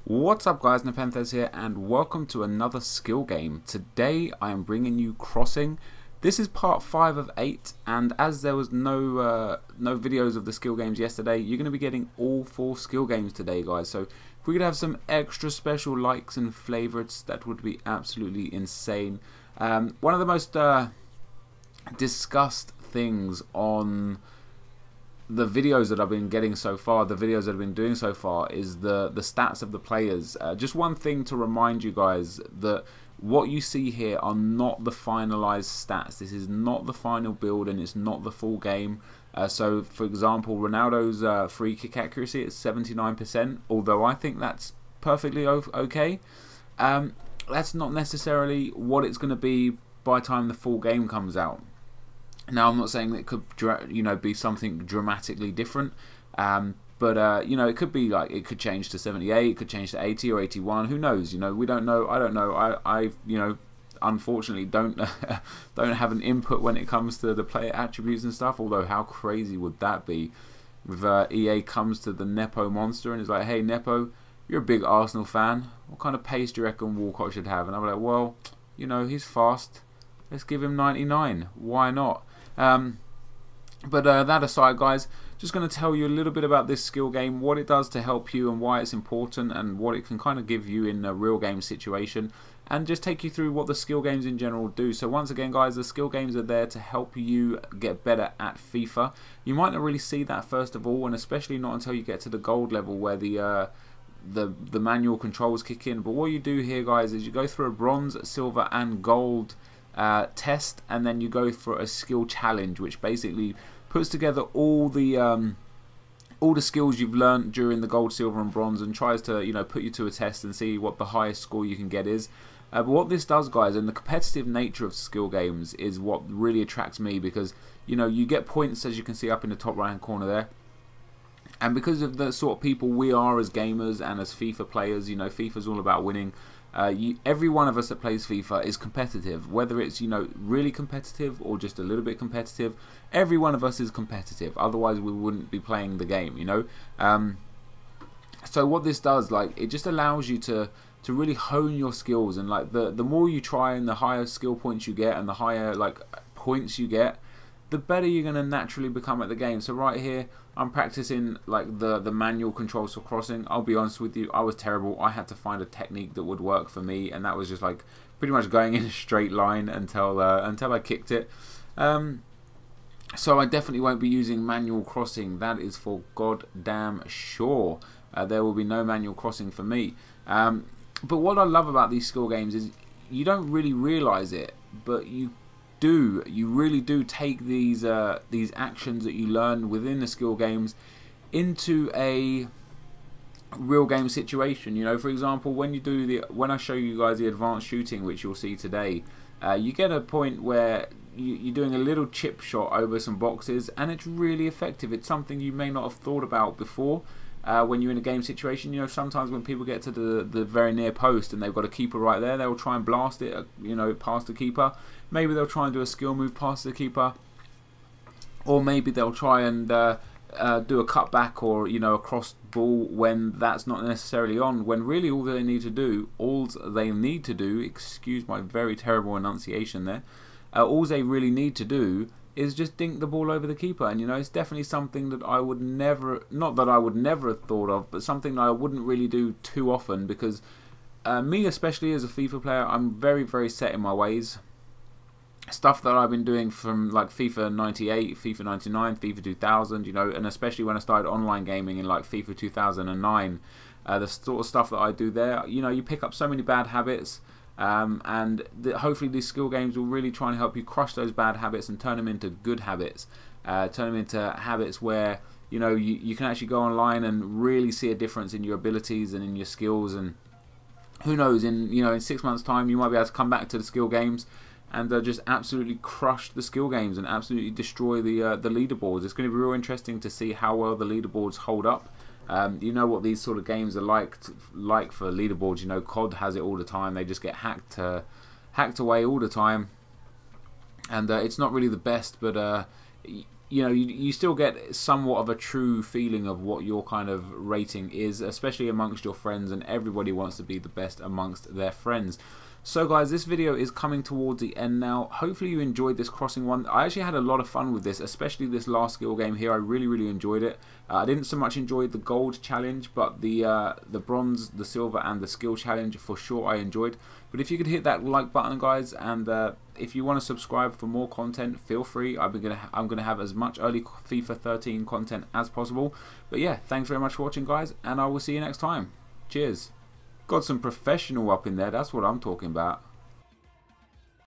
What's up guys, NepentheZ here and welcome to another skill game. Today I am bringing you Crossing. This is part 5 of 8, and as there was no videos of the skill games yesterday, you're going to be getting all 4 skill games today guys. So if we could have some extra special likes and favourites, that would be absolutely insane. One of the most discussed things on the videos that I've been getting so far, the videos that I've been doing so far, is the stats of the players. Just one thing to remind you guys, that what you see here are not the finalized stats. This is not the final build and it's not the full game. So for example, Ronaldo's free kick accuracy is 79%, although I think that's perfectly okay. That's not necessarily what it's going to be by the time the full game comes out. Now, I'm not saying that it could, be something dramatically different, but it could be like, it could change to 78, it could change to 80 or 81. Who knows? We don't know. I don't know. I unfortunately don't have an input when it comes to the player attributes and stuff. Although, how crazy would that be? If EA comes to the Nepo monster and is like, "Hey Nepo, you're a big Arsenal fan. What kind of pace do you reckon Walcott should have?" And I'm like, "Well, he's fast. Let's give him 99. Why not?" But that aside guys, just going to tell you a little bit about this skill game, what it does to help you and why it's important, and what it can kind of give you in a real game situation, and just take you through what the skill games in general do. So once again guys, the skill games are there to help you get better at FIFA. You might not really see that first of all, and especially not until you get to the gold level where the manual controls kick in. But what you do here guys is you go through a bronze, silver and gold test, and then you go for a skill challenge, which basically puts together all the skills you've learned during the gold, silver and bronze, and tries to put you to a test and see what the highest score you can get is. But what this does guys, and the competitive nature of skill games is what really attracts me, because you get points, as you can see up in the top right hand corner there. And because of the sort of people we are as gamers and as FIFA players, FIFA's all about winning. Every one of us that plays FIFA is competitive, whether it's really competitive or just a little bit competitive. Every one of us is competitive, otherwise we wouldn't be playing the game. So what this does, it just allows you to really hone your skills, and the more you try and the higher skill points you get and the higher points you get, the better you're going to naturally become at the game. So right here, I'm practicing the manual controls for crossing. I'll be honest with you, I was terrible. I had to find a technique that would work for me, and that was just pretty much going in a straight line until I kicked it. So I definitely won't be using manual crossing. That is for goddamn sure. There will be no manual crossing for me. But what I love about these skill games is you don't really realize it, but you really do take these actions that you learn within the skill games into a real game situation. For example, when I show you guys the advanced shooting, which you'll see today, you get a point where you're doing a little chip shot over some boxes, and it's really effective. It's something you may not have thought about before. When you're in a game situation, sometimes when people get to the very near post and they've got a keeper right there, they'll try and blast it, past the keeper. Maybe they'll try and do a skill move past the keeper, or maybe they'll try and do a cutback or a cross ball when that's not necessarily on. When really all they need to do, excuse my very terrible enunciation there, all they really need to do is just dink the ball over the keeper. And it's definitely something that I would never, not that I would never have thought of, but something that I wouldn't really do too often, because me especially as a FIFA player, I'm very, very set in my ways. Stuff that I've been doing from FIFA 98, FIFA 99, FIFA 2000, and especially when I started online gaming in FIFA 2009, the sort of stuff that I do there, you pick up so many bad habits. And hopefully these skill games will really try and help you crush those bad habits and turn them into good habits, turn them into habits where you can actually go online and really see a difference in your abilities and in your skills. And who knows, in 6 months time you might be able to come back to the skill games and just absolutely crush the skill games and absolutely destroy the leaderboards. It's going to be real interesting to see how well the leaderboards hold up. What these sort of games are like for leaderboards. COD has it all the time. They just get hacked away all the time, and it's not really the best. But you know, you still get somewhat of a true feeling of what your kind of rating is, especially amongst your friends, and everybody wants to be the best amongst their friends. So guys, this video is coming towards the end now. Hopefully you enjoyed this crossing one. I actually had a lot of fun with this, especially this last skill game here. I really enjoyed it. I didn't so much enjoy the gold challenge, but the bronze, the silver and the skill challenge for sure I enjoyed. But if you could hit that like button guys, and if you want to subscribe for more content, feel free. I'm gonna have as much early FIFA 13 content as possible. But yeah, thanks very much for watching guys, and I will see you next time. Cheers. Got some professional up in there, that's what I'm talking about.